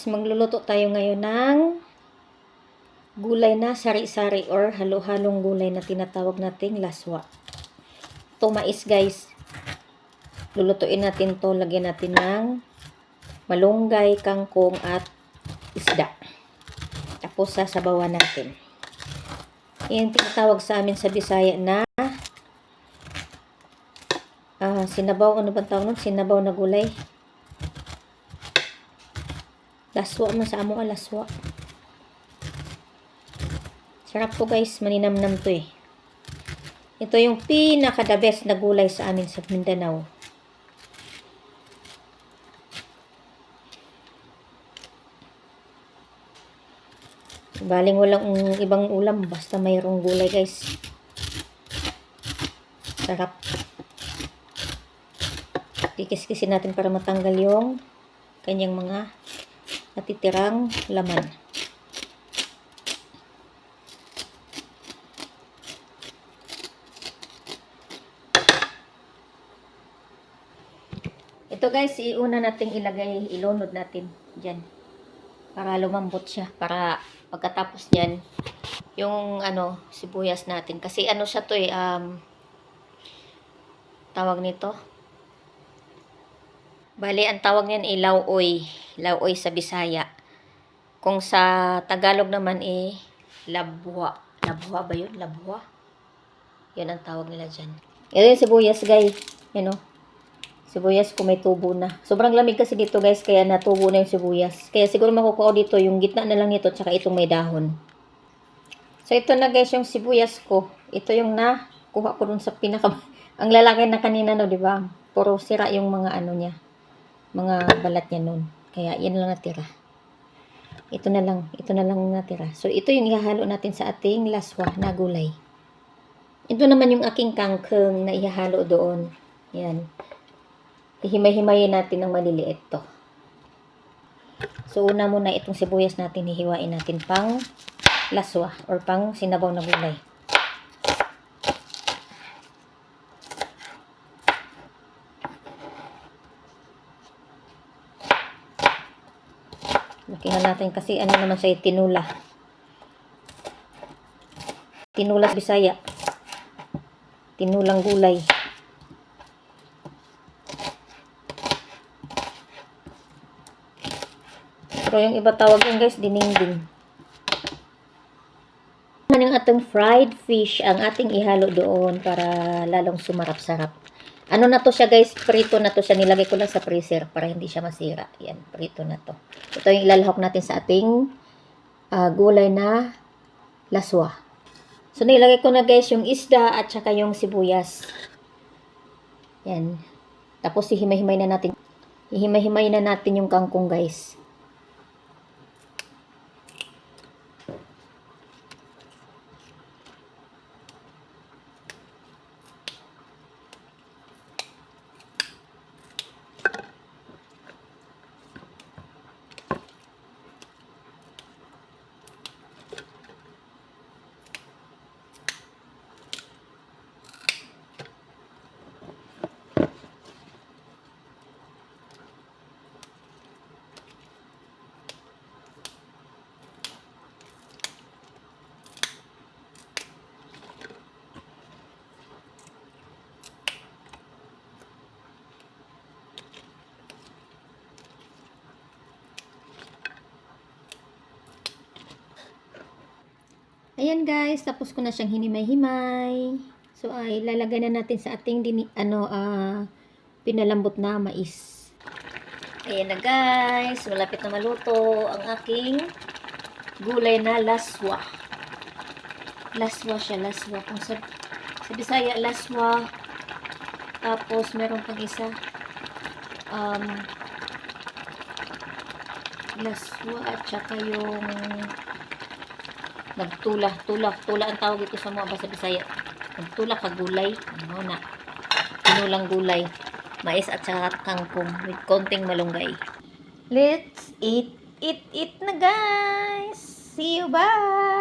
Magluluto tayo ngayon ng gulay na sari-sari or halo-halong gulay na tinatawag nating laswa. Ito mais guys. Lulutuin natin to, lagyan natin ng malunggay, kangkong at isda. Tapos sasabawan natin. Yan tinatawag sa amin sa Bisaya na sinabaw, ano bang tawag nun? Sinabaw na gulay. Laswa man sa amo, laswa. Sarap to guys, maninamnam to eh. Ito yung pinaka-the best na gulay sa amin sa Mindanao. Baling walang ibang ulam, basta mayroong gulay guys. Sarap. Kikis-kisin natin para matanggal yung kanyang mga natitirang laman. Ito guys, iuna nating ilagay, ilunod natin dyan. Para lumambot siya. Para pagkatapos nyan, yung sibuyas natin. Kasi siya to eh, tawag nito. Bali, ang tawag niyan ay lauoy. Lauoy sa Bisaya. Kung sa Tagalog naman eh, labwa. Labwa ba yun? Labwa? Yun ang tawag nila dyan. Ito yung sibuyas guys. Yan o. Sibuyas kung may tubo na. Sobrang lamig kasi dito guys, kaya natubo na yung sibuyas. Kaya siguro makukuha dito yung gitna na lang nito, tsaka itong may dahon. So ito na guys yung sibuyas ko. Ito yung nakuha ko dun sa pinaka... Ang lalaki na kanina no, di ba? Puro sira yung mga niya. Mga balat niya nun. Kaya yan lang natira. Ito na lang natira. So ito yung ihahalo natin sa ating laswa na gulay. Ito naman yung aking kangkong na ihahalo doon. Yan. Hihimay-himayin natin ng maliliit to. So una muna itong sibuyas natin hihiwain natin pang laswa or pang sinabaw na gulay. Lakihan natin kasi naman siya tinula. Tinula sa Bisaya. Tinulang gulay. Pero yung iba tawag yan guys, dininding. Yung ating fried fish ang ating ihalo doon para lalong sumarap-sarap. Ano na to siya guys, prito na to siya. Nilagay ko lang sa freezer para hindi siya masira. Yan, prito na to. Ito yung ilalahok natin sa ating gulay na laswa. So nilagay ko na guys yung isda at saka yung sibuyas. Yan. Tapos hihimay-himay na natin. Hihimay-himay na natin yung kangkong guys. Ayan guys, tapos ko na siyang hinimay-himay. So ay lalagay na natin sa ating pinalambot na mais. Ayan na guys, malapit na maluto ang aking gulay na laswa. Laswa siya, laswa. Kung sa Bisaya, laswa. Tapos meron pang isa. Laswa at saka yung nagtula ang tawag ito sa mga basa Bisaya. Nagtula ka gulay, tinulang gulay, mais at saka kangkong with konting malunggay. Let's eat na guys. See you, bye.